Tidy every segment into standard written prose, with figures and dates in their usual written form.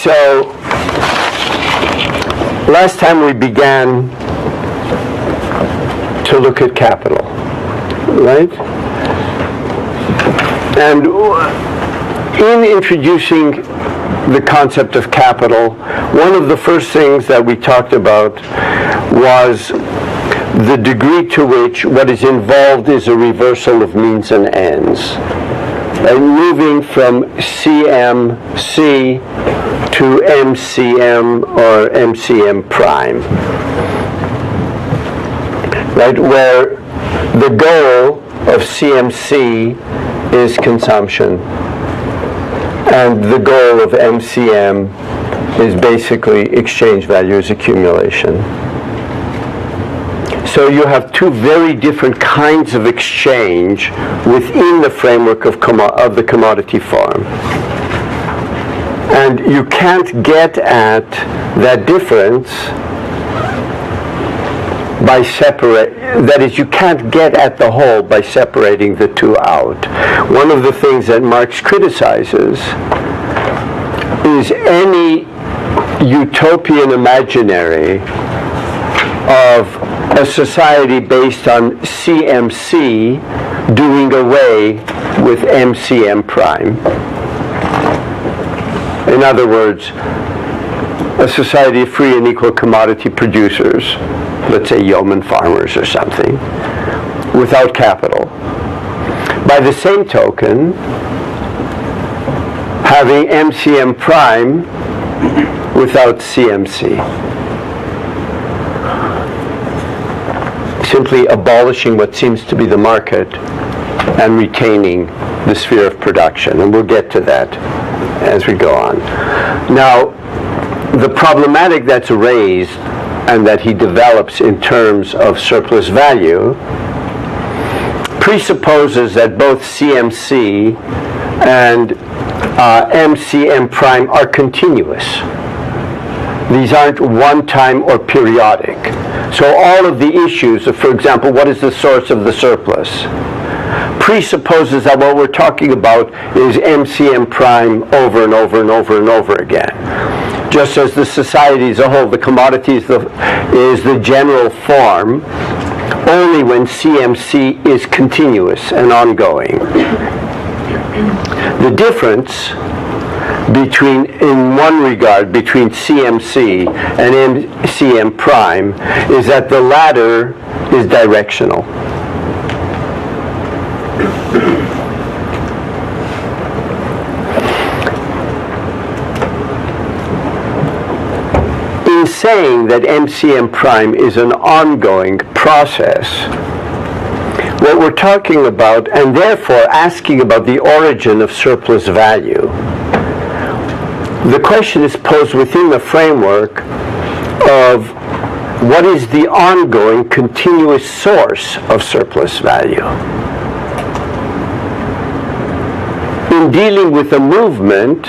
So, last time we began to look at capital, right? And in introducing the concept of capital, one of the first things that we talked about was the degree to which what is involved is a reversal of means and ends. And moving from CMC to MCM or MCM prime, right, where the goal of CMC is consumption and the goal of MCM is basically exchange values accumulation. So you have two very different kinds of exchange within the framework of the commodity farm. And you can't get at that difference by that is, you can't get at the whole by separating the two out. One of the things that Marx criticizes is any utopian imaginary of a society based on CMC doing away with MCM prime. In other words, a society of free and equal commodity producers, let's say yeoman farmers or something, without capital. By the same token, having MCM prime without CMC. Simply abolishing what seems to be the market and retaining the sphere of production. And we'll get to that as we go on. Now, the problematic that's raised and that he develops in terms of surplus value presupposes that both CMC and MCM prime are continuous. These aren't one-time or periodic. So all of the issues of, for example, what is the source of the surplus, presupposes that what we're talking about is MCM prime over and over and over and over again. Just as the society as a whole, the commodity is the general form only when CMC is continuous and ongoing. The difference between, in one regard, between CMC and MCM prime is that the latter is directional. In saying that MCM prime is an ongoing process, what we're talking about, and therefore asking about the origin of surplus value, the question is posed within the framework of what is the ongoing continuous source of surplus value. In dealing with a movement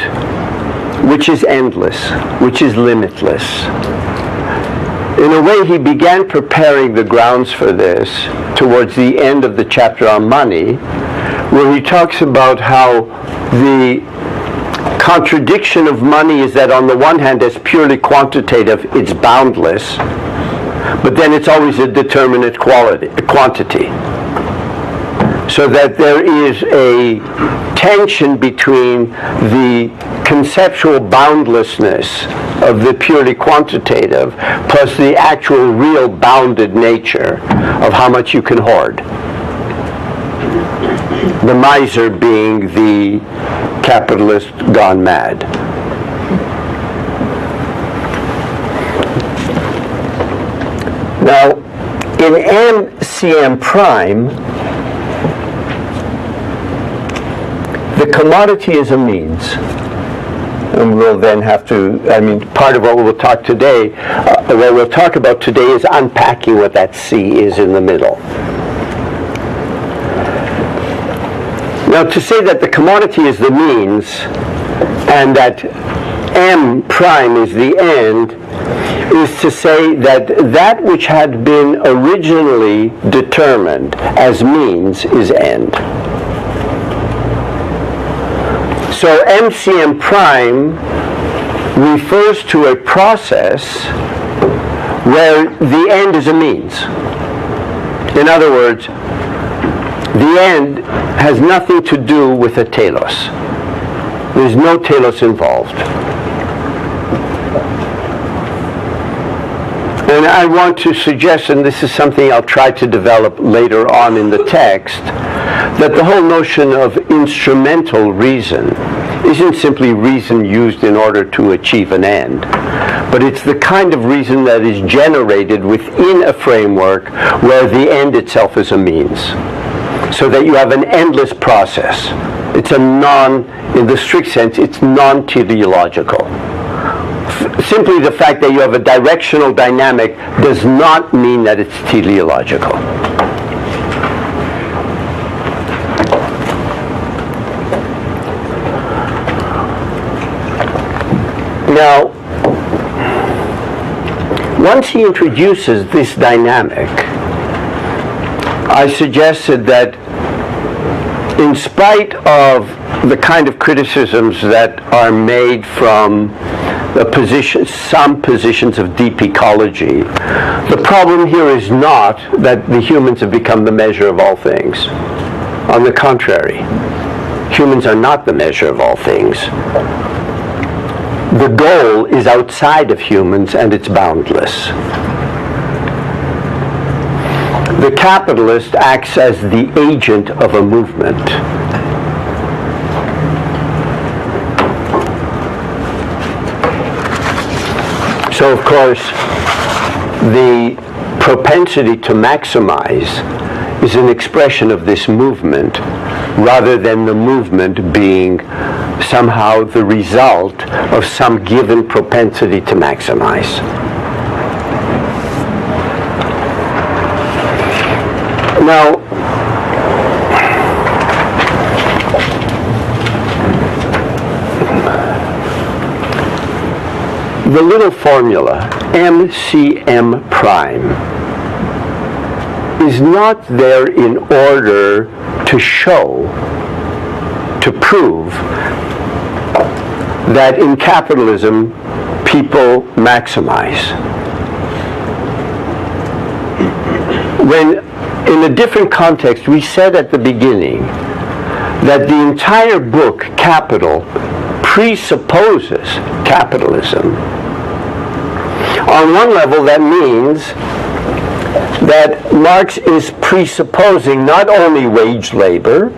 which is endless, which is limitless. In a way, he began preparing the grounds for this towards the end of the chapter on money, where he talks about how the contradiction of money is that on the one hand, as purely quantitative, it's boundless, but then it's always a determinate quantity. So that there is a tension between the conceptual boundlessness of the purely quantitative plus the actual real bounded nature of how much you can hoard. The miser being the capitalist gone mad. Now, in MCM prime, the commodity is a means. And we'll then have to, part of what we'll talk today, what we'll talk about today is unpacking what that C is in the middle. Now, to say that the commodity is the means and that M prime is the end is to say that that which had been originally determined as means is end. So MCM prime refers to a process where the end is a means. In other words, the end has nothing to do with a telos. There's no telos involved. And I want to suggest, and this is something I'll try to develop later on in the text, that the whole notion of instrumental reason isn't simply reason used in order to achieve an end, but it's the kind of reason that is generated within a framework where the end itself is a means, so that you have an endless process. It's in the strict sense, it's non-teleological. Simply the fact that you have a directional dynamic does not mean that it's teleological. Now, once he introduces this dynamic, I suggested that in spite of the kind of criticisms that are made from some positions of deep ecology, the problem here is not that the humans have become the measure of all things. On the contrary, humans are not the measure of all things. The goal is outside of humans and it's boundless. The capitalist acts as the agent of a movement. So, of course, the propensity to maximize is an expression of this movement, rather than the movement being somehow the result of some given propensity to maximize. Now, the little formula, MCM prime, is not there in order to show, to prove that in capitalism people maximize. When in a different context we said at the beginning that the entire book, Capital, presupposes capitalism. On one level, that means that Marx is presupposing not only wage labor,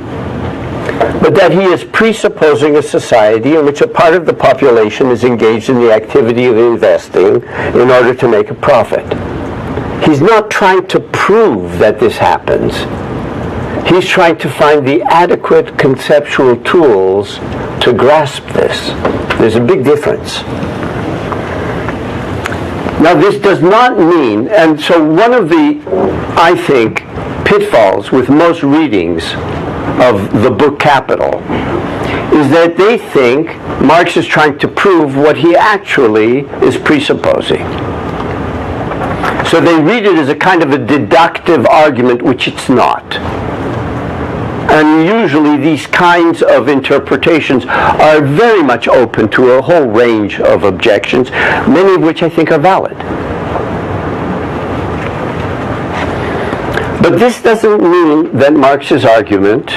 but that he is presupposing a society in which a part of the population is engaged in the activity of investing in order to make a profit. He's not trying to prove that this happens. He's trying to find the adequate conceptual tools to grasp this. There's a big difference. Now, this does not mean, and so one of the, I think, pitfalls with most readings of the book Capital is that they think Marx is trying to prove what he actually is presupposing. So they read it as a kind of a deductive argument, which it's not. And usually these kinds of interpretations are very much open to a whole range of objections, many of which I think are valid. But this doesn't mean that Marx's argument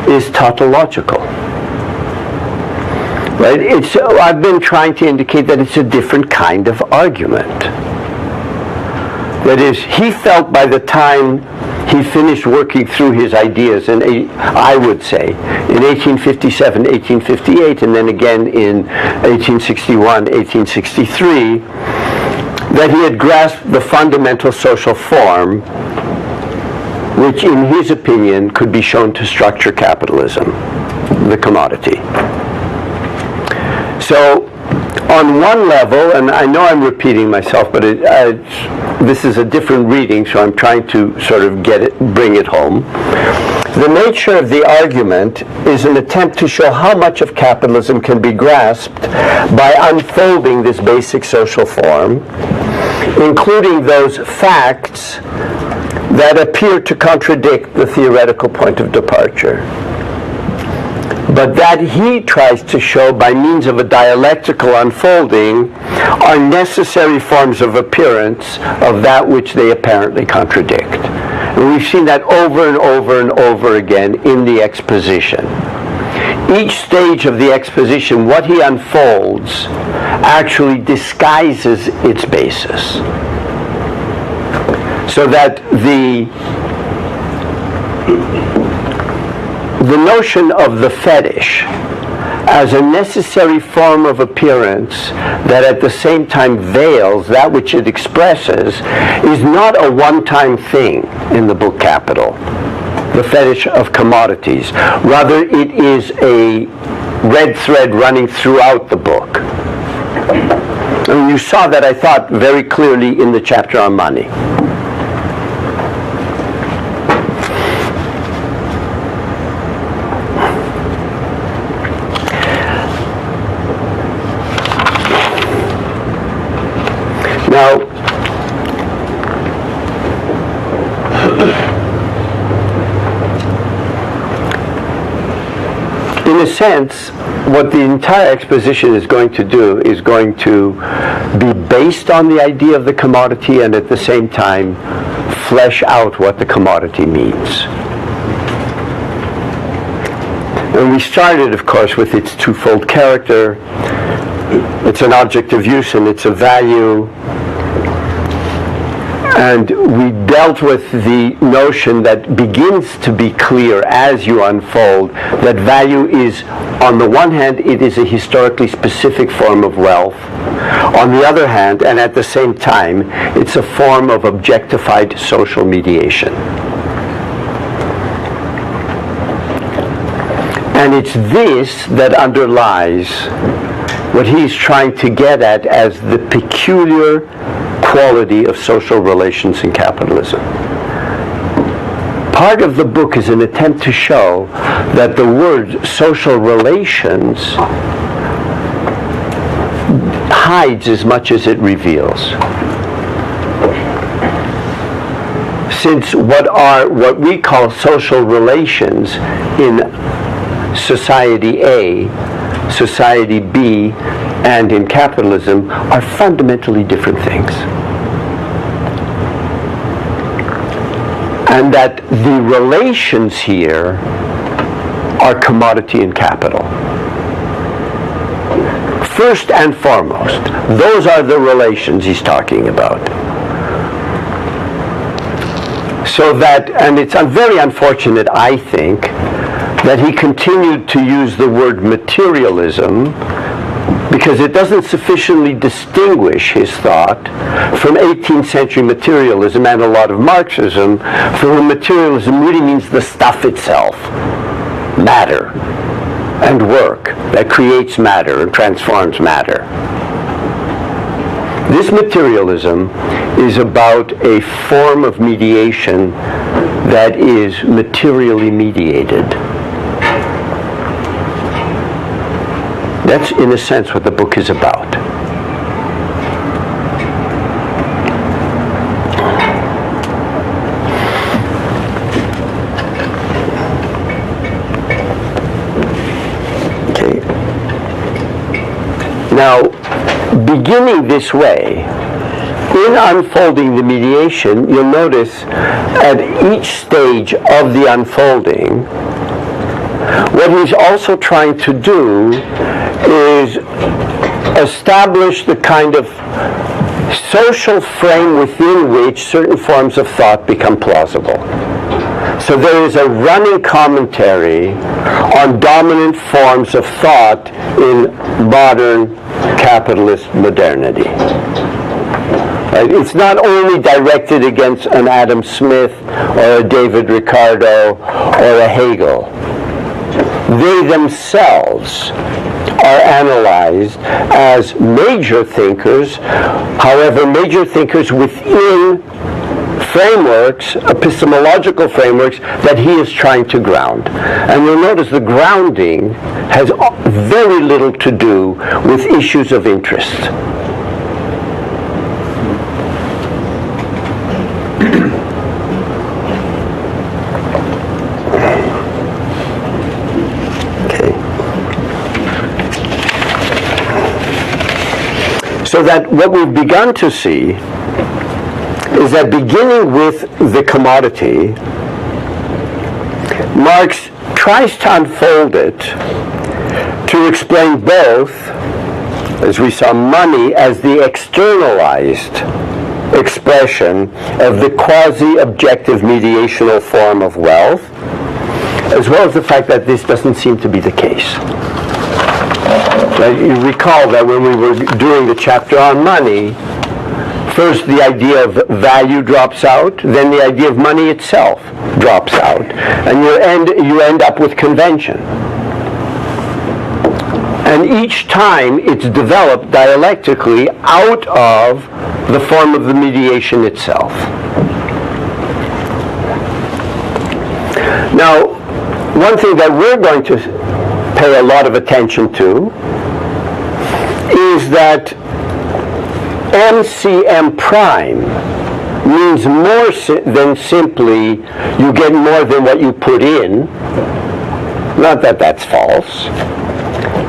is tautological. Right? I've been trying to indicate that it's a different kind of argument. That is, he felt by the time he finished working through his ideas, I would say, in 1857, 1858, and then again in 1861, 1863, that he had grasped the fundamental social form which, in his opinion, could be shown to structure capitalism, the commodity. So, on one level, and I know I'm repeating myself, but this is a different reading, so I'm trying to sort of bring it home. The nature of the argument is an attempt to show how much of capitalism can be grasped by unfolding this basic social form, including those facts that appear to contradict the theoretical point of departure. but that he tries to show by means of a dialectical unfolding are necessary forms of appearance of that which they apparently contradict. And we've seen that over and over and over again in the exposition. Each stage of the exposition, what he unfolds, actually disguises its basis. So that the notion of the fetish as a necessary form of appearance that at the same time veils that which it expresses is not a one-time thing in the book Capital, the fetish of commodities. Rather, it is a red thread running throughout the book. And you saw that, I thought, very clearly in the chapter on money. Now, in a sense, what the entire exposition is going to do is going to be based on the idea of the commodity and at the same time flesh out what the commodity means. And we started, of course, with its twofold character. It's an object of use and it's a value. And we dealt with the notion that begins to be clear as you unfold that value is, on the one hand, it is a historically specific form of wealth. On the other hand, and at the same time, it's a form of objectified social mediation. And it's this that underlies what he's trying to get at as the peculiar quality of social relations in capitalism. Part of the book is an attempt to show that the word social relations hides as much as it reveals. Since what we call social relations in Society A, Society B, and in capitalism are fundamentally different things. And that the relations here are commodity and capital. First and foremost, those are the relations he's talking about. So that, and it's very unfortunate, I think, that he continued to use the word materialism because it doesn't sufficiently distinguish his thought from 18th century materialism and a lot of Marxism, for whom materialism really means the stuff itself, matter and work that creates matter and transforms matter. This materialism is about a form of mediation that is materially mediated. That's, in a sense, what the book is about. Okay. Now, beginning this way, in unfolding the mediation, you'll notice at each stage of the unfolding, what he's also trying to do is establish the kind of social frame within which certain forms of thought become plausible. So there is a running commentary on dominant forms of thought in modern capitalist modernity. Right? It's not only directed against an Adam Smith or a David Ricardo or a Hegel. They themselves are analyzed as major thinkers, however, major thinkers within frameworks, epistemological frameworks, that he is trying to ground. And you'll notice the grounding has very little to do with issues of interest. Okay. So that what we've begun to see is that beginning with the commodity, Marx tries to unfold it to explain both, as we saw, money as the externalized expression of the quasi-objective mediational form of wealth, as well as the fact that this doesn't seem to be the case. You recall that when we were doing the chapter on money, first the idea of value drops out, then the idea of money itself drops out, and you end up with convention. And each time it's developed dialectically out of the form of the mediation itself. Now, one thing that we're going to pay a lot of attention to is that MCM prime means more than simply you get more than what you put in. Not that that's false,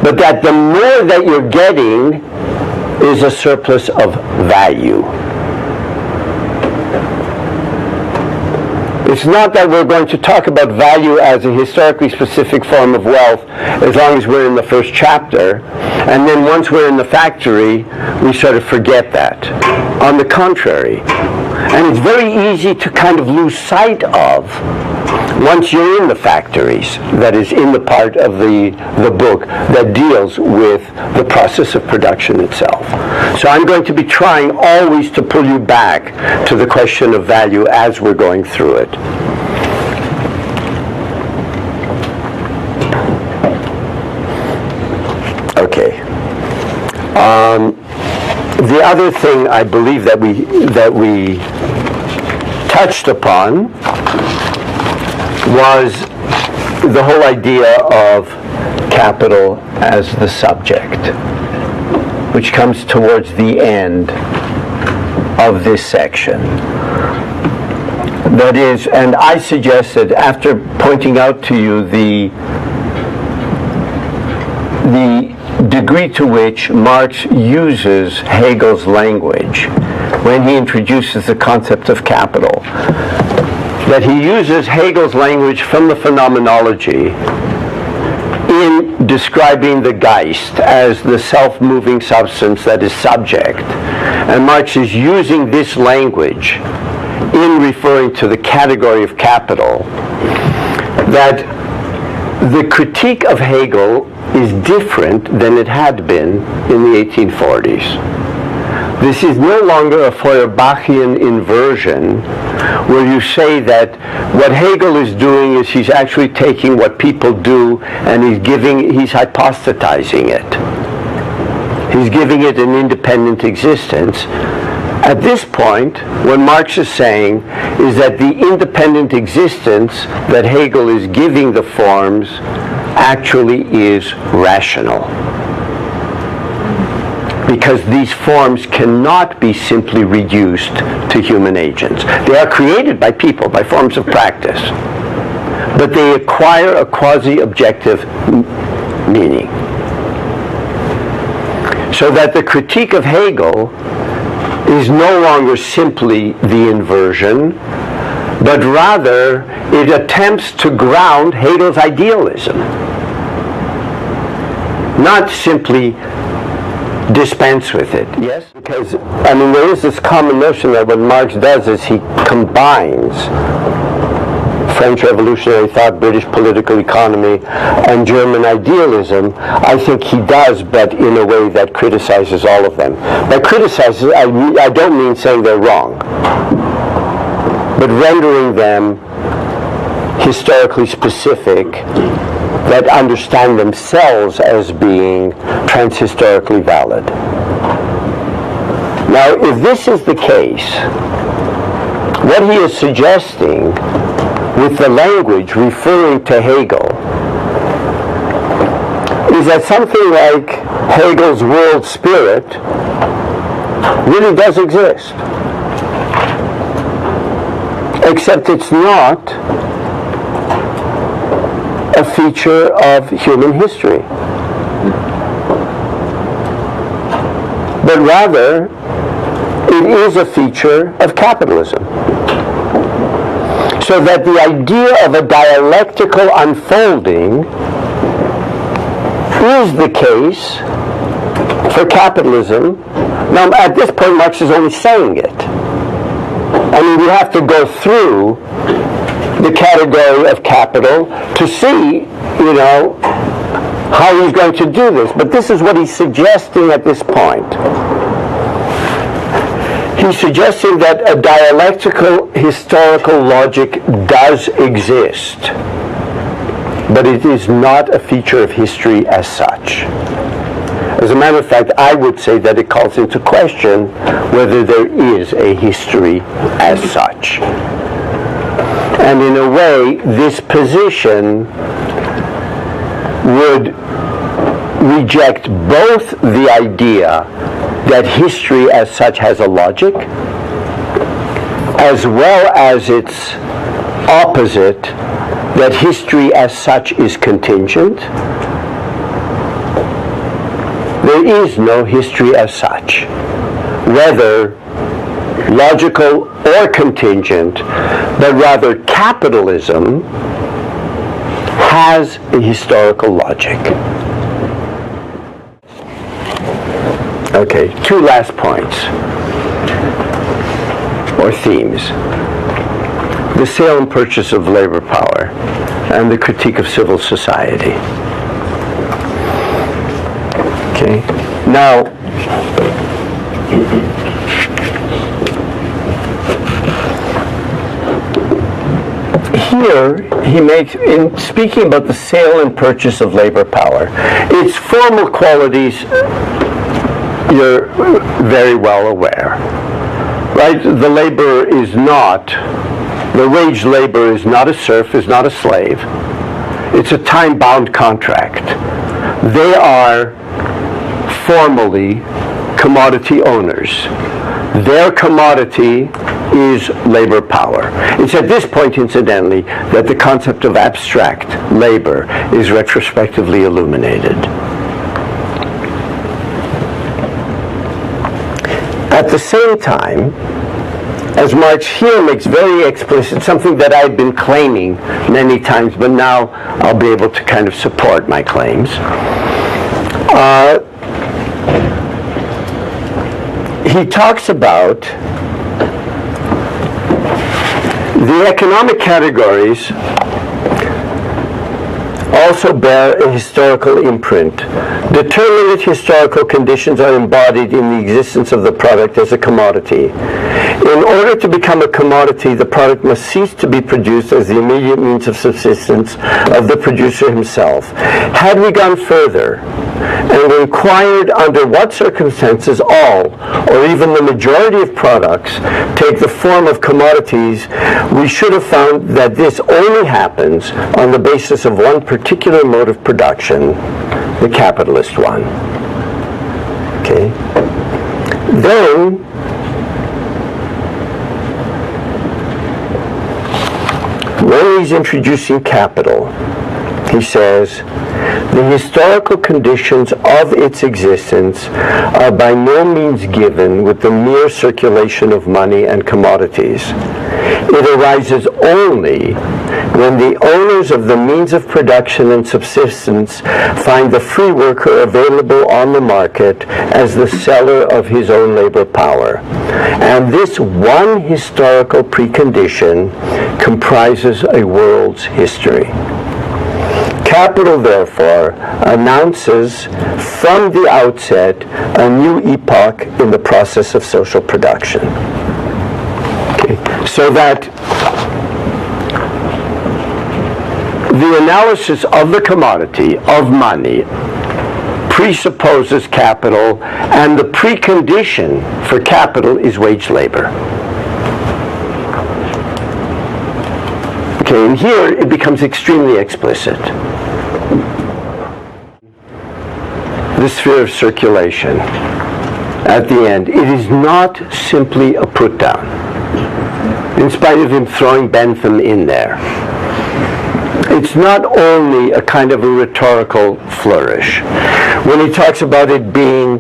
but that the more that you're getting is a surplus of value. It's not that we're going to talk about value as a historically specific form of wealth as long as we're in the first chapter, and then once we're in the factory, we sort of forget that. On the contrary, and it's very easy to kind of lose sight of once you're in the factories, that is in the part of the book that deals with the process of production itself. So I'm going to be trying always to pull you back to the question of value as we're going through it. Okay. The other thing I believe that we touched upon was the whole idea of capital as the subject, which comes towards the end of this section. That is, and I suggested, after pointing out to you the degree to which Marx uses Hegel's language when he introduces the concept of capital, that he uses Hegel's language from the phenomenology in describing the Geist as the self-moving substance that is subject. And Marx is using this language in referring to the category of capital, that the critique of Hegel is different than it had been in the 1840s. This is no longer a Feuerbachian inversion where you say that what Hegel is doing is he's actually taking what people do and he's hypostatizing it. He's giving it an independent existence. At this point, what Marx is saying is that the independent existence that Hegel is giving the forms actually is rational. Because these forms cannot be simply reduced to human agents. They are created by people, by forms of practice. But they acquire a quasi-objective meaning. So that the critique of Hegel is no longer simply the inversion, but rather it attempts to ground Hegel's idealism. Not simply dispense with it. Yes? Because, I mean, there is this common notion that what Marx does is he combines French revolutionary thought, British political economy, and German idealism. I think he does, but in a way that criticizes all of them. By criticizes, I don't mean saying they're wrong, but rendering them historically specific, that understand themselves as being transhistorically valid. Now, if this is the case, what he is suggesting with the language referring to Hegel is that something like Hegel's world spirit really does exist, except it's not a feature of human history, but rather it is a feature of capitalism. So that the idea of a dialectical unfolding is the case for capitalism. Now, at this point, Marx is only saying it. I mean, we have to go through the category of capital to see, how he's going to do this. But this is what he's suggesting at this point. He's suggesting that a dialectical historical logic does exist, but it is not a feature of history as such. As a matter of fact, I would say that it calls into question whether there is a history as such. And in a way, this position would reject both the idea that history as such has a logic, as well as its opposite, that history as such is contingent. There is no history as such, whether logical or contingent, but rather capitalism has a historical logic. Okay, two last points, or themes. The sale and purchase of labor power and the critique of civil society. Okay, now, here he makes, in speaking about the sale and purchase of labor power, its formal qualities you're very well aware, right? The laborer is not, the wage laborer is not a serf, is not a slave. It's a time-bound contract. They are formally commodity owners. Their commodity is labor power. It's at this point, incidentally, that the concept of abstract labor is retrospectively illuminated. At the same time, as Marx here makes very explicit, something that I've been claiming many times, but now I'll be able to kind of support my claims. He talks about the economic categories also bear a historical imprint. Determinate historical conditions are embodied in the existence of the product as a commodity. In order to become a commodity, the product must cease to be produced as the immediate means of subsistence of the producer himself. Had we gone further and inquired under what circumstances all, or even the majority of products, take the form of commodities, we should have found that this only happens on the basis of one particular mode of production, the capitalist one. Okay? Then, when he's introducing capital, he says, the historical conditions of its existence are by no means given with the mere circulation of money and commodities. It arises only when the owners of the means of production and subsistence find the free worker available on the market as the seller of his own labor power. And this one historical precondition comprises a world's history. Capital, therefore, announces from the outset a new epoch in the process of social production. Okay. So that the analysis of the commodity, of money, presupposes capital, and the precondition for capital is wage labor. Okay, and here it becomes extremely explicit. The sphere of circulation, at the end, it is not simply a put-down, in spite of him throwing Bentham in there. It's not only a kind of a rhetorical flourish. When he talks about it being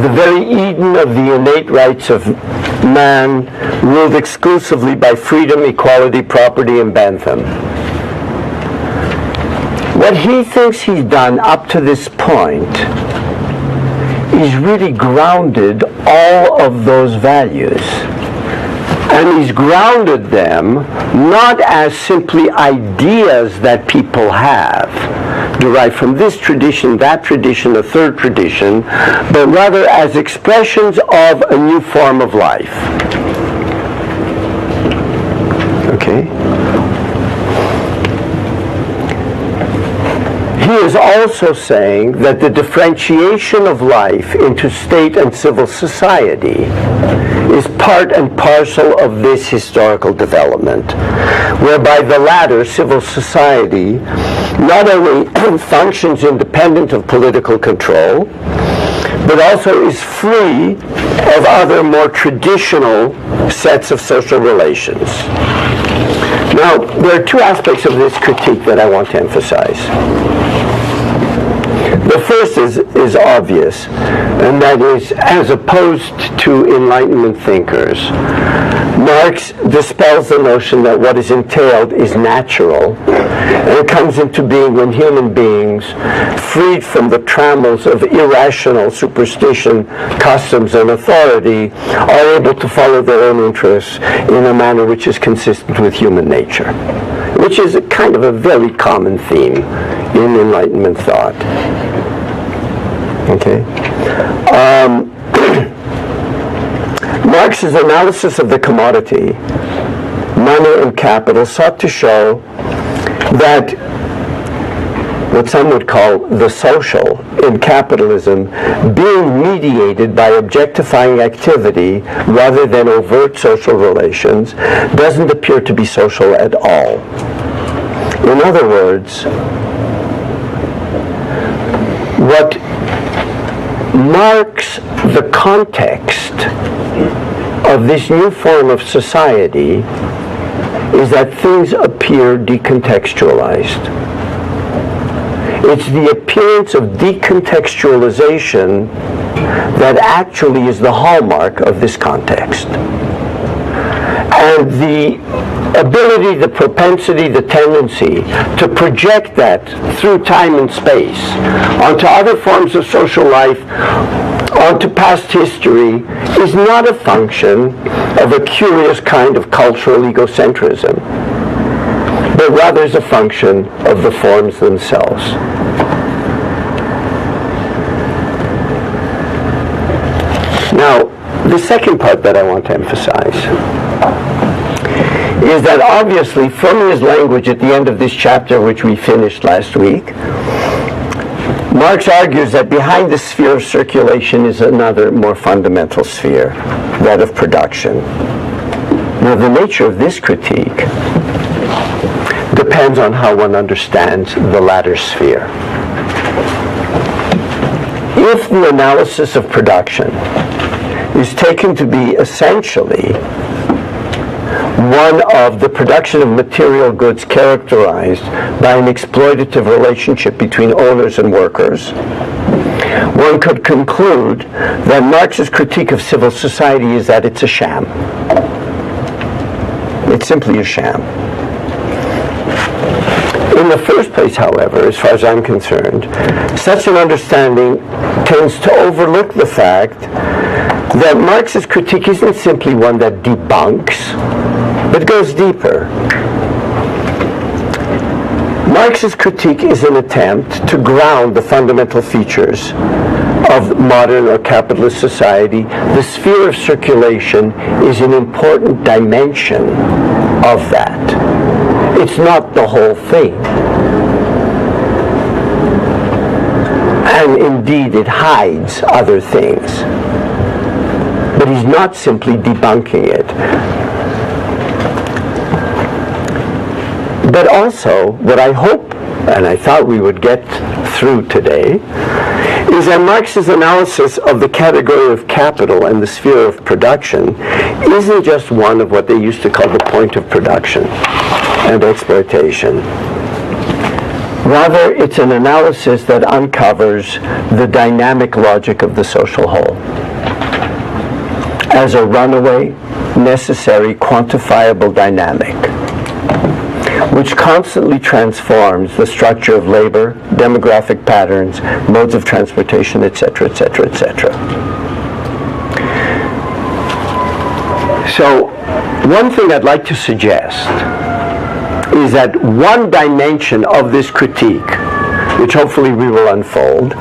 the very Eden of the innate rights of man, ruled exclusively by freedom, equality, property, and Bentham. What he thinks he's done up to this point is really grounded all of those values. And he's grounded them not as simply ideas that people have, derived from this tradition, that tradition, a third tradition, but rather as expressions of a new form of life. Okay? He is also saying that the differentiation of life into state and civil society is part and parcel of this historical development, whereby the latter, civil society, not only functions independent of political control, but also is free of other more traditional sets of social relations. Now, there are two aspects of this critique that I want to emphasize. The first is obvious, and that is, as opposed to Enlightenment thinkers, Marx dispels the notion that what is entailed is natural, and it comes into being when human beings, freed from the trammels of irrational superstition, customs, and authority, are able to follow their own interests in a manner which is consistent with human nature, which is a kind of a very common theme in Enlightenment thought. Okay. Marx's analysis of the commodity, money and capital, sought to show that what some would call the social in capitalism being mediated by objectifying activity rather than overt social relations doesn't appear to be social at all. In other words, what marks the context of this new form of society is that things appear decontextualized. It's the appearance of decontextualization that actually is the hallmark of this context. And the ability, the propensity, the tendency to project that through time and space onto other forms of social life, onto past history, is not a function of a curious kind of cultural egocentrism, but rather is a function of the forms themselves. Now, the second part that I want to emphasize is that obviously from his language at the end of this chapter, which we finished last week, Marx argues that behind the sphere of circulation is another more fundamental sphere, that of production. Now, the nature of this critique depends on how one understands the latter sphere. If the analysis of production is taken to be essentially one of the production of material goods characterized by an exploitative relationship between owners and workers, one could conclude that Marx's critique of civil society is that it's a sham. It's simply a sham. In the first place, however, as far as I'm concerned, such an understanding tends to overlook the fact that Marx's critique isn't simply one that debunks, but goes deeper. Marx's critique is an attempt to ground the fundamental features of modern or capitalist society. The sphere of circulation is an important dimension of that. It's not the whole thing. And indeed, it hides other things. But he's not simply debunking it. But also, what I hope, and I thought we would get through today, is that Marx's analysis of the category of capital and the sphere of production isn't just one of what they used to call the point of production and exploitation. Rather, it's an analysis that uncovers the dynamic logic of the social whole as a runaway, necessary, quantifiable dynamic, which constantly transforms the structure of labor, demographic patterns, modes of transportation, etc., etc., etc. So, one thing I'd like to suggest is that one dimension of this critique, which hopefully we will unfold,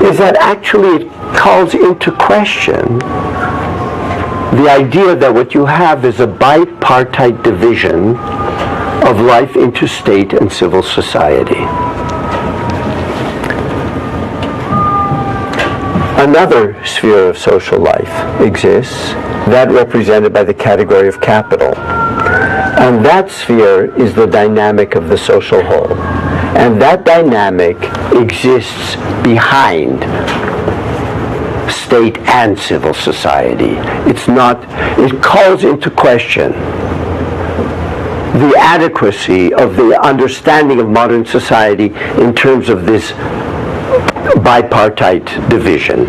is that actually it calls into question the idea that what you have is a bipartite division of life into state and civil society. Another sphere of social life exists, that represented by the category of capital. And that sphere is the dynamic of the social whole. And that dynamic exists behind state and civil society. It calls into question the adequacy of the understanding of modern society in terms of this bipartite division.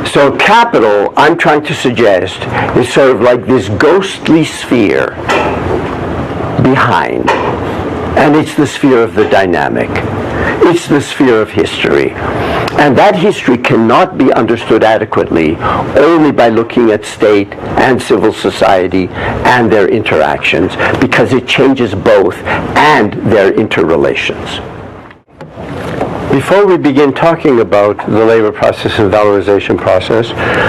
So capital, I'm trying to suggest, is sort of like this ghostly sphere behind. And it's the sphere of the dynamic. It's the sphere of history. And that history cannot be understood adequately only by looking at state and civil society and their interactions, because it changes both and their interrelations. Before we begin talking about the labor process and valorization process,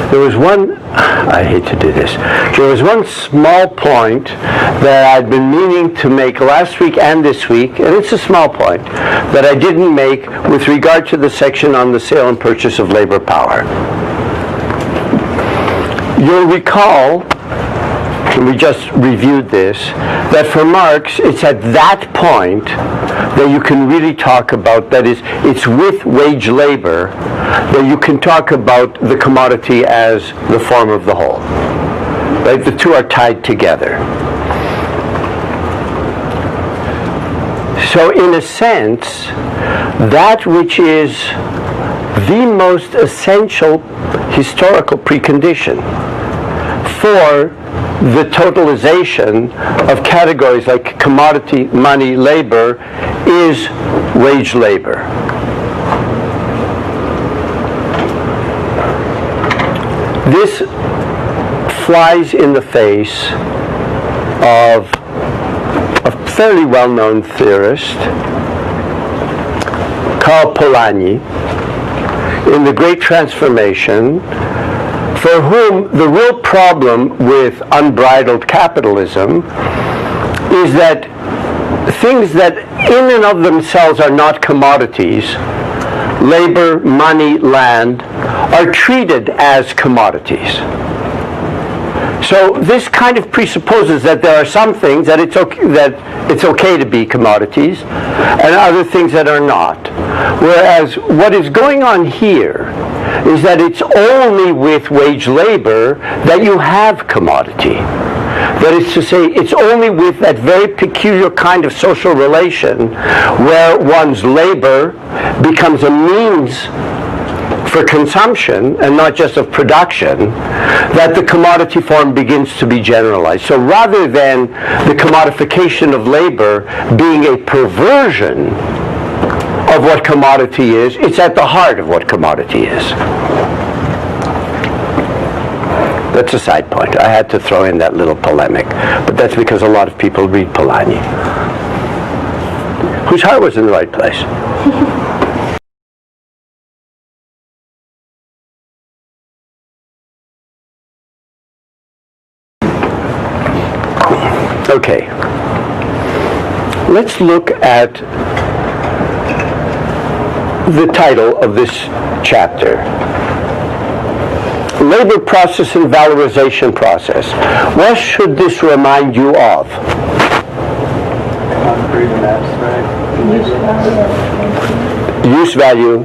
there was one, I hate to do this, there was one small point that I'd been meaning to make last week and this week, and it's a small point, that I didn't make with regard to the section on the sale and purchase of labor power. You'll recall, and we just reviewed this, that for Marx, it's at that point that you can really talk about, that is, it's with wage labor, that you can talk about the commodity as the form of the whole. Right? The two are tied together. So in a sense, that which is the most essential historical precondition for the totalization of categories like commodity, money, labor is wage labor. This flies in the face of a fairly well-known theorist, Karl Polanyi, in The Great Transformation, for whom the real problem with unbridled capitalism is that things that in and of themselves are not commodities, labor, money, land, are treated as commodities. So this kind of presupposes that there are some things that it's okay to be commodities, and other things that are not. Whereas what is going on here is that it's only with wage labor that you have commodity. That is to say, it's only with that very peculiar kind of social relation where one's labor becomes a means for consumption and not just of production, that the commodity form begins to be generalized. So rather than the commodification of labor being a perversion of what commodity is, it's at the heart of what commodity is. That's a side point. I had to throw in that little polemic, but that's because a lot of people read Polanyi, whose heart was in the right place. Okay, let's look at the title of this chapter. Labor process and valorization process. What should this remind you of? Use value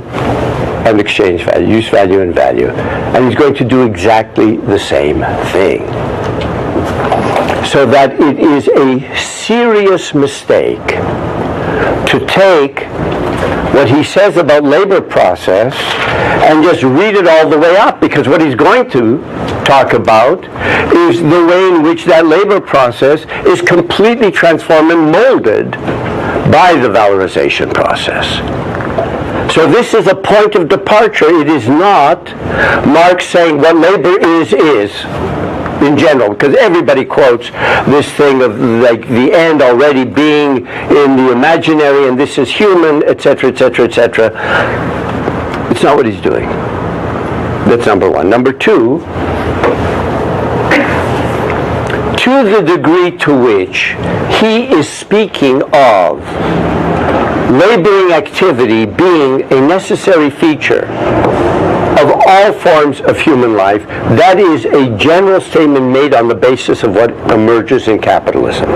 and exchange value. Use value and value. And he's going to do exactly the same thing. So that it is a serious mistake to take what he says about labor process and just read it all the way up, because what he's going to talk about is the way in which that labor process is completely transformed and molded by the valorization process. So this is a point of departure. It is not Marx saying what labor is in general, because everybody quotes this thing of like the end already being in the imaginary and this is human, etc., etc., etc. It's not what he's doing. That's number one. Number two, to the degree to which he is speaking of laboring activity being a necessary feature of all forms of human life, that is a general statement made on the basis of what emerges in capitalism.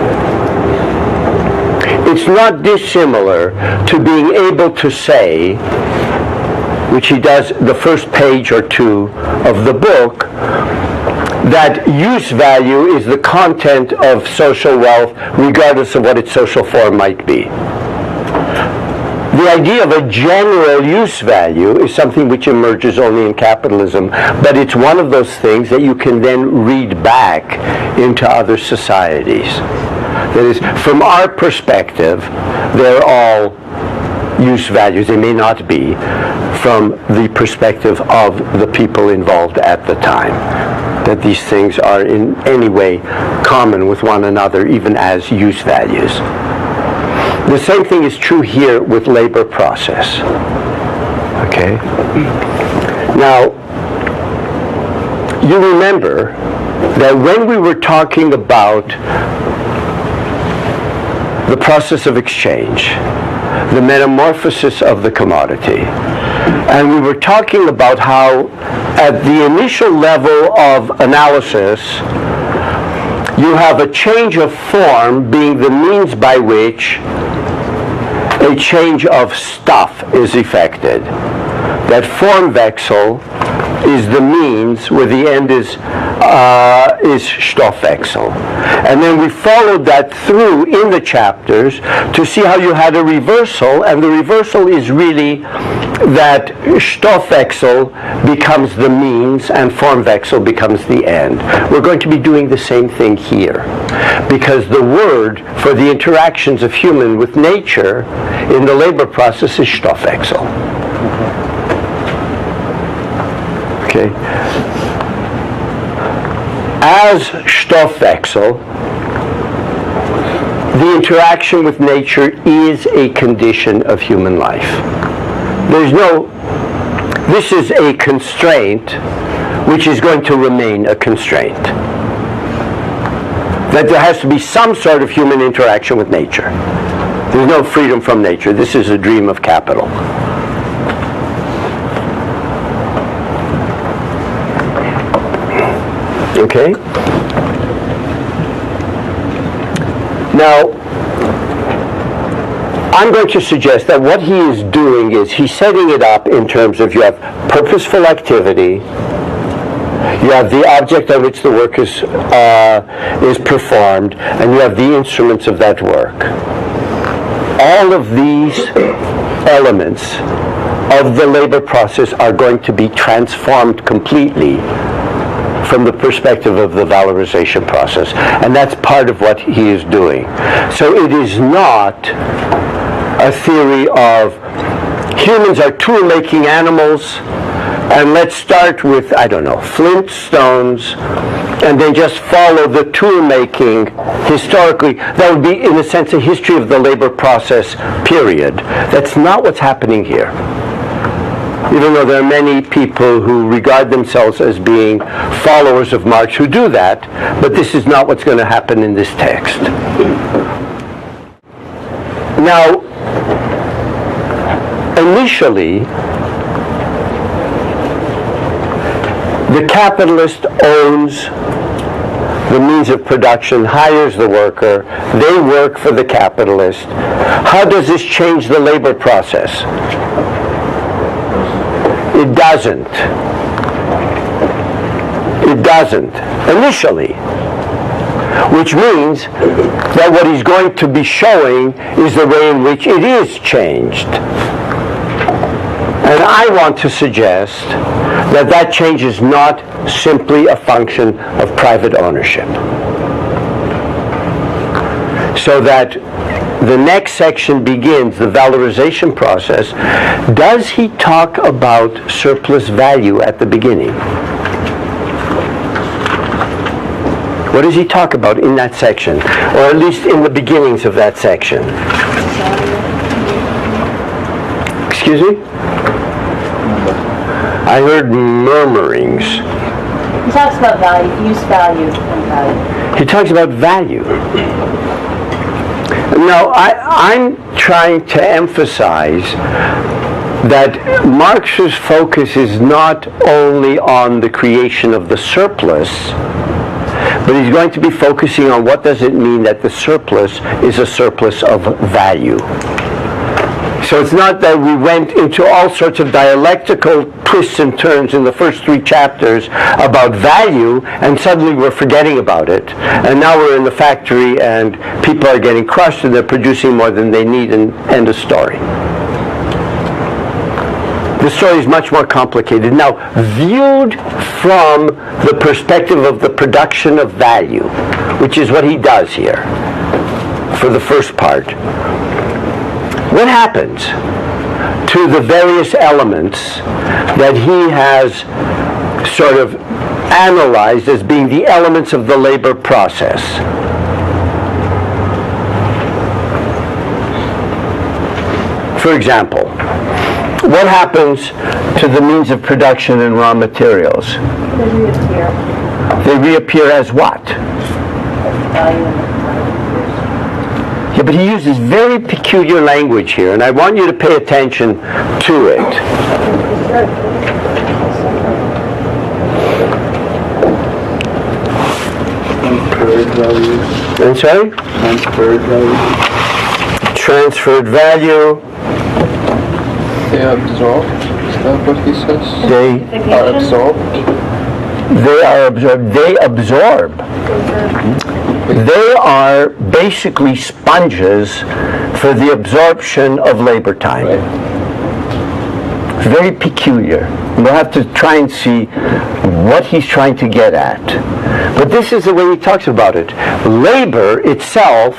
It's not dissimilar to being able to say, which he does the first page or two of the book, that use value is the content of social wealth regardless of what its social form might be. The idea of a general use value is something which emerges only in capitalism, but it's one of those things that you can then read back into other societies. That is, from our perspective, they're all use values. They may not be from the perspective of the people involved at the time, that these things are in any way common with one another, even as use values. The same thing is true here with labor process. Okay? Now, you remember that when we were talking about the process of exchange, the metamorphosis of the commodity, and we were talking about how at the initial level of analysis, you have a change of form being the means by which a change of stuff is effected. That form wechsel is the means where the end is Stoffwechsel. And then we followed that through in the chapters to see how you had a reversal, and the reversal is really that Stoffwechsel becomes the means and Formwechsel becomes the end. We're going to be doing the same thing here, because the word for the interactions of human with nature in the labor process is Stoffwechsel. Okay. As Stoffwechsel, the interaction with nature is a condition of human life. This is a constraint which is going to remain a constraint. That there has to be some sort of human interaction with nature. There's no freedom from nature. This is a dream of capital. Okay? Now, I'm going to suggest that what he is doing is he's setting it up in terms of you have purposeful activity, you have the object on which the work is performed, and you have the instruments of that work. All of these elements of the labor process are going to be transformed completely from the perspective of the valorization process. And that's part of what he is doing. So it is not a theory of humans are tool-making animals, and let's start with, I don't know, flint stones, and then just follow the tool-making historically. That would be, in a sense, a history of the labor process, period. That's not what's happening here. Even though there are many people who regard themselves as being followers of Marx who do that, but this is not what's going to happen in this text. Now, initially, the capitalist owns the means of production, hires the worker, they work for the capitalist. How does this change the labor process? It doesn't. It doesn't. Initially. which means that what he's going to be showing is the way in which it is changed. And I want to suggest that that change is not simply a function of private ownership. So that the next section begins, the valorization process. Does he talk about surplus value at the beginning? What does he talk about in that section? Or at least in the beginnings of that section? Excuse me? I heard murmurings. He talks about value, use value, and value. He talks about value. Now, I'm trying to emphasize that Marx's focus is not only on the creation of the surplus, but he's going to be focusing on what does it mean that the surplus is a surplus of value. So it's not that we went into all sorts of dialectical twists and turns in the first 3 chapters about value, and suddenly we're forgetting about it. And now we're in the factory and people are getting crushed and they're producing more than they need, and end of story. The story is much more complicated. Now, viewed from the perspective of the production of value, which is what he does here for the first part, what happens to the various elements that he has sort of analyzed as being the elements of the labor process? For example, what happens to the means of production and raw materials? They reappear. They reappear as what? Value. Yeah, but he uses very peculiar language here, and I want you to pay attention to it. Transferred value. I'm sorry? Transferred value. Transferred value. They are absorbed. Is that what he says? They are absorbed. They are absorbed. They absorb. They are basically sponges for the absorption of labor time. Right. Very peculiar. We'll have to try and see what he's trying to get at. But this is the way he talks about it. Labor itself,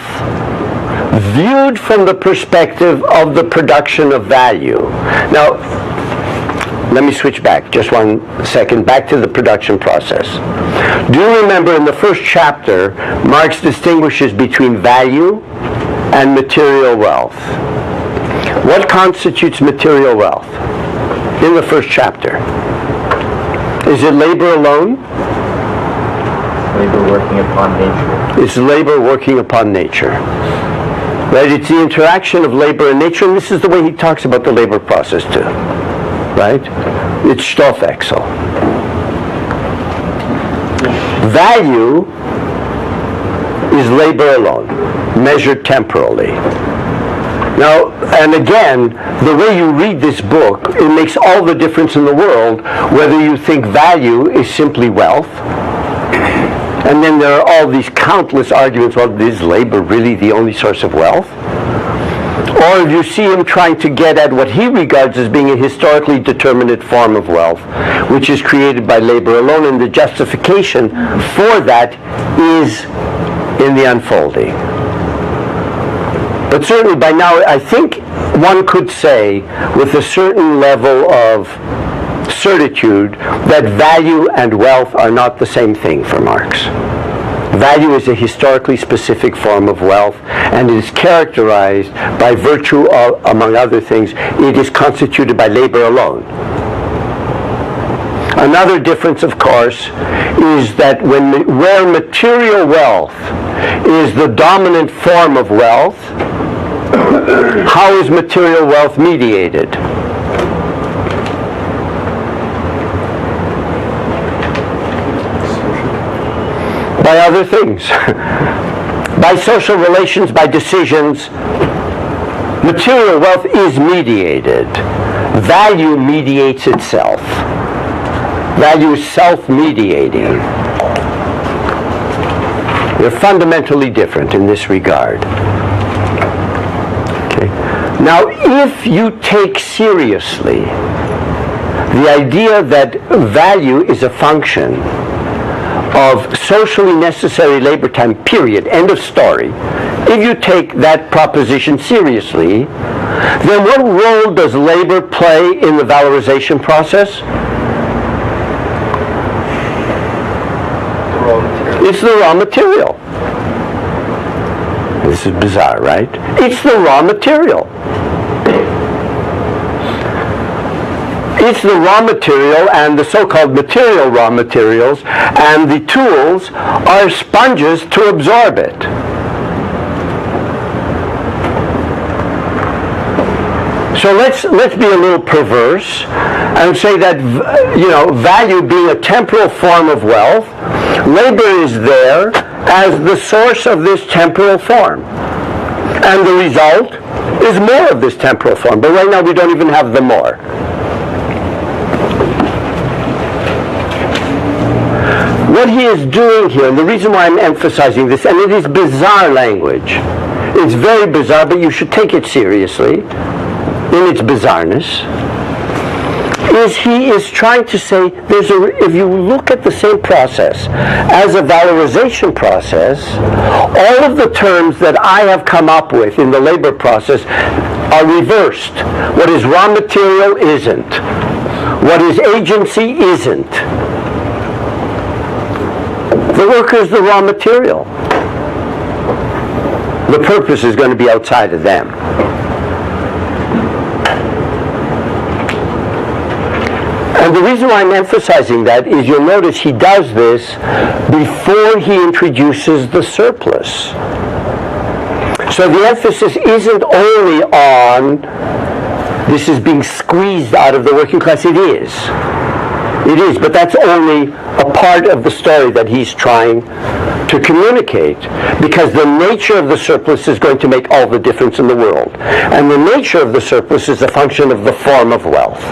viewed from the perspective of the production of value. Now, let me switch back just 1 second, back to the production process. Do you remember in the first chapter, Marx distinguishes between value and material wealth? What constitutes material wealth in the first chapter? Is it labor alone? Labor working upon nature. It's labor working upon nature. Right? It's the interaction of labor and nature, and this is the way he talks about the labor process too. Right? It's Stoffwechsel. Value is labor alone, measured temporally. Now, and again, the way you read this book, it makes all the difference in the world whether you think value is simply wealth, and then there are all these countless arguments, well, is labor really the only source of wealth? Or if you see him trying to get at what he regards as being a historically determinate form of wealth, which is created by labor alone, and the justification for that is in the unfolding. But certainly by now, I think one could say with a certain level of certitude that value and wealth are not the same thing for Marx. Value is a historically specific form of wealth, and it is characterized by virtue of, among other things, it is constituted by labor alone. Another difference, of course, is that where material wealth is the dominant form of wealth, how is material wealth mediated? By other things. By social relations, by decisions. Material wealth is mediated. Value mediates itself. Value is self-mediating. They're fundamentally different in this regard. Okay. Now, if you take seriously the idea that value is a function of socially necessary labor time, period, end of story, if you take that proposition seriously, then what role does labor play in the valorization process? It's the raw material. This is bizarre, right? It's the raw material. It's the raw material, and the so-called material raw materials and the tools are sponges to absorb it. So let's be a little perverse and say that, value being a temporal form of wealth, labor is there as the source of this temporal form. And the result is more of this temporal form. But right now we don't even have the more. What he is doing here, and the reason why I'm emphasizing this, and it is bizarre language. It's very bizarre, but you should take it seriously in its bizarreness, is he is trying to say if you look at the same process as a valorization process, all of the terms that I have come up with in the labor process are reversed. What is raw material isn't. What is agency isn't. The worker is the raw material. The purpose is going to be outside of them. And the reason why I'm emphasizing that is you'll notice he does this before he introduces the surplus. So the emphasis isn't only on this is being squeezed out of the working class. It is. It is, but that's only a part of the story that he's trying to communicate, because the nature of the surplus is going to make all the difference in the world. And the nature of the surplus is a function of the form of wealth.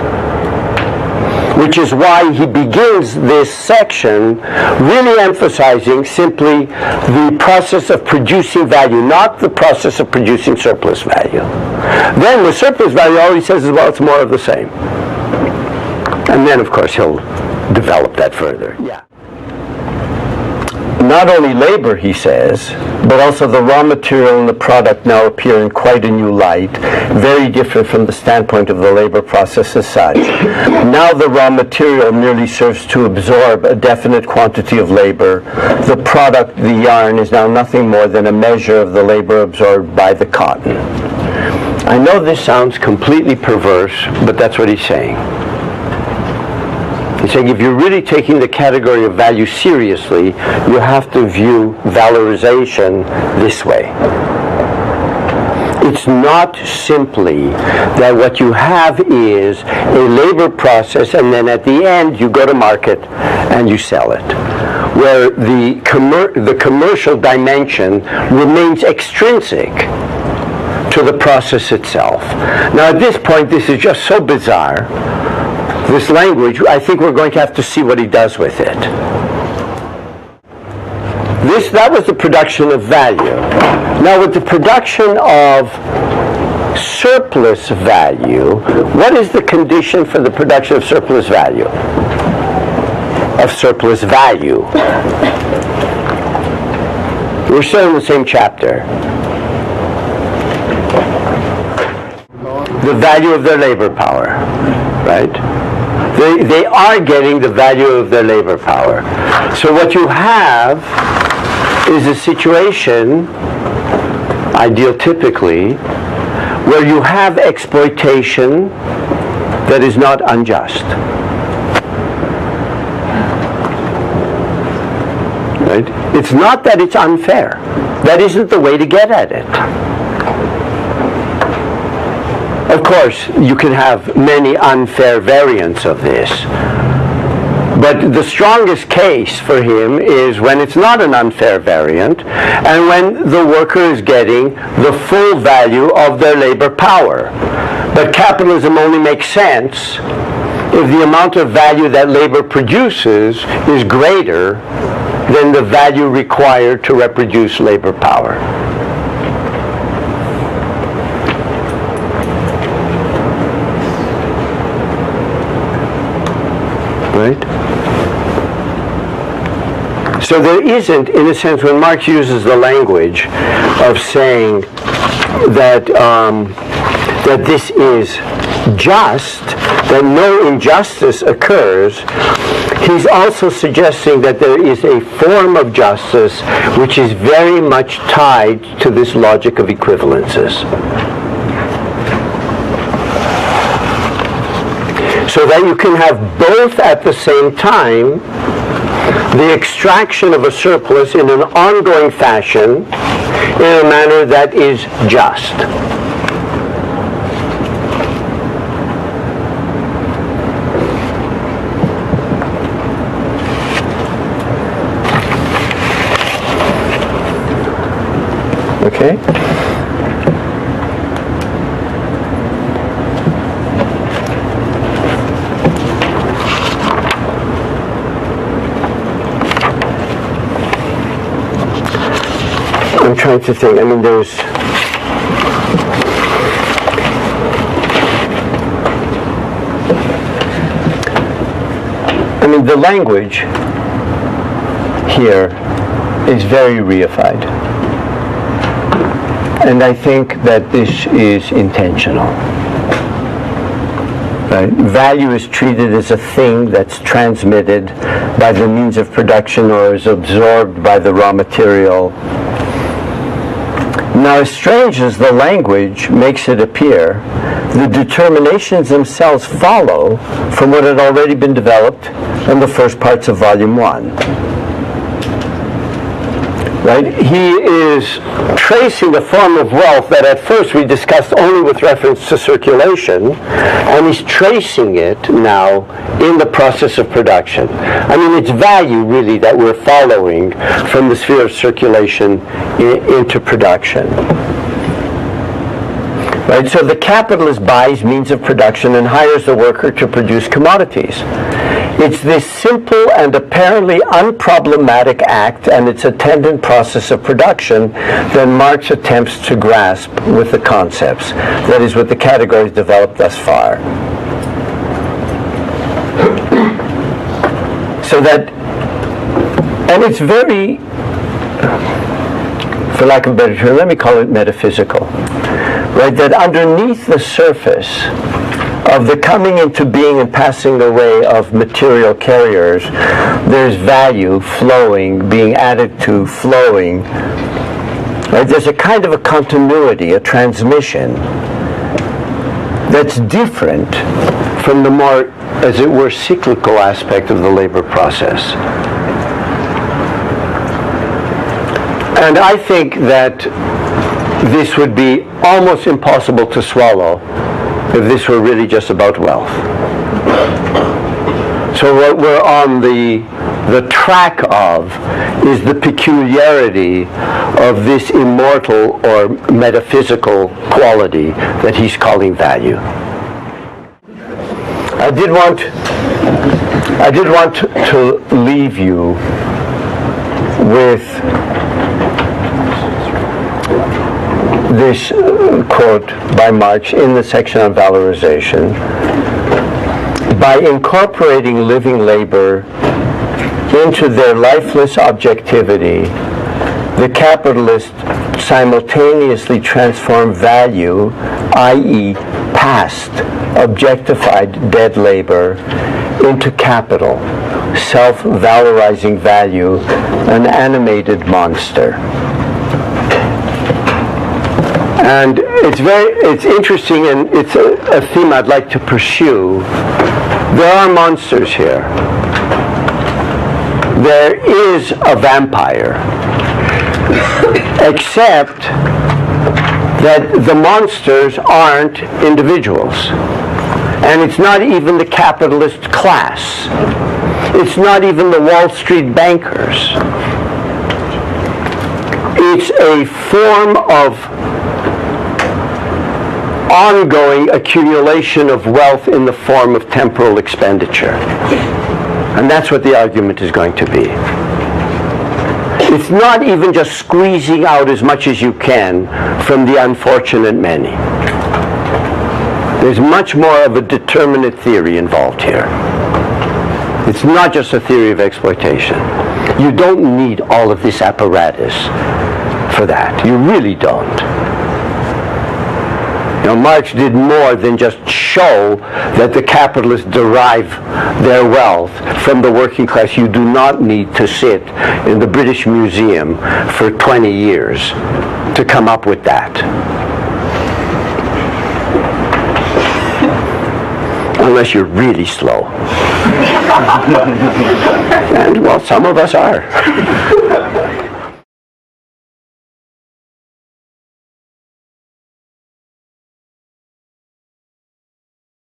Which is why he begins this section really emphasizing simply the process of producing value, not the process of producing surplus value. Then the surplus value, all he says is, well, it's more of the same. And then, of course, he'll develop that further. Yeah. Not only labor, he says, but also the raw material and the product now appear in quite a new light, very different from the standpoint of the labor process as such. Now the raw material merely serves to absorb a definite quantity of labor. The product, the yarn, is now nothing more than a measure of the labor absorbed by the cotton. I know this sounds completely perverse, but that's what he's saying. He's saying if you're really taking the category of value seriously, you have to view valorization this way. It's not simply that what you have is a labor process and then at the end you go to market and you sell it, where the commercial dimension remains extrinsic to the process itself. Now at this point this is just so bizarre, this language, I think we're going to have to see what he does with it. That was the production of value. Now with the production of surplus value, what is the condition for the production of surplus value? Of surplus value. We're still in the same chapter. The value of their labor power, right? They are getting the value of their labor power. So what you have is a situation, ideal typically, where you have exploitation that is not unjust. Right? It's not that it's unfair. That isn't the way to get at it. Of course, you can have many unfair variants of this. But the strongest case for him is when it's not an unfair variant and when the worker is getting the full value of their labor power. But capitalism only makes sense if the amount of value that labor produces is greater than the value required to reproduce labor power. Right? So there isn't, in a sense, when Marx uses the language of saying that that this is just, that no injustice occurs, he's also suggesting that there is a form of justice which is very much tied to this logic of equivalences. So that you can have both at the same time, the extraction of a surplus in an ongoing fashion in a manner that is just. Okay? I'm trying to think. I mean, there's the language here is very reified. And I think that this is intentional. Right? Value is treated as a thing that's transmitted by the means of production or is absorbed by the raw material. Now, as strange as the language makes it appear, the determinations themselves follow from what had already been developed in the first parts of Volume 1. Right? He is tracing a form of wealth that at first we discussed only with reference to circulation, and he's tracing it now in the process of production. I mean, it's value really that we're following from the sphere of circulation into production. Right? So the capitalist buys means of production and hires the worker to produce commodities. It's this simple and apparently unproblematic act and its attendant process of production that Marx attempts to grasp with the concepts, that is, with the categories developed thus far. So that, and it's very, for lack of a better term, let me call it metaphysical. Right, that underneath the surface of the coming into being and passing away of material carriers, there's value flowing, being added to, flowing. Right, there's a kind of a continuity, a transmission that's different from the more, as it were, cyclical aspect of the labor process. And I think that this would be almost impossible to swallow if this were really just about wealth. So what we're on the track of is the peculiarity of this immortal or metaphysical quality that he's calling value. I did want to leave you with this quote by Marx in the section on valorization. By incorporating living labor into their lifeless objectivity, the capitalists simultaneously transform value, i.e. past, objectified dead labor, into capital, self-valorizing value, an animated monster. And it's interesting, and it's a theme I'd like to pursue. There are monsters here. There is a vampire, except that the monsters aren't individuals. And it's not even the capitalist class. It's not even the Wall Street bankers. It's a form of ongoing accumulation of wealth in the form of temporal expenditure. And that's what the argument is going to be. It's not even just squeezing out as much as you can from the unfortunate many. There's much more of a determinate theory involved here. It's not just a theory of exploitation. You don't need all of this apparatus for that. You really don't. You know, Marx did more than just show that the capitalists derive their wealth from the working class. You do not need to sit in the British Museum for 20 years to come up with that. Unless you're really slow. And, well, some of us are.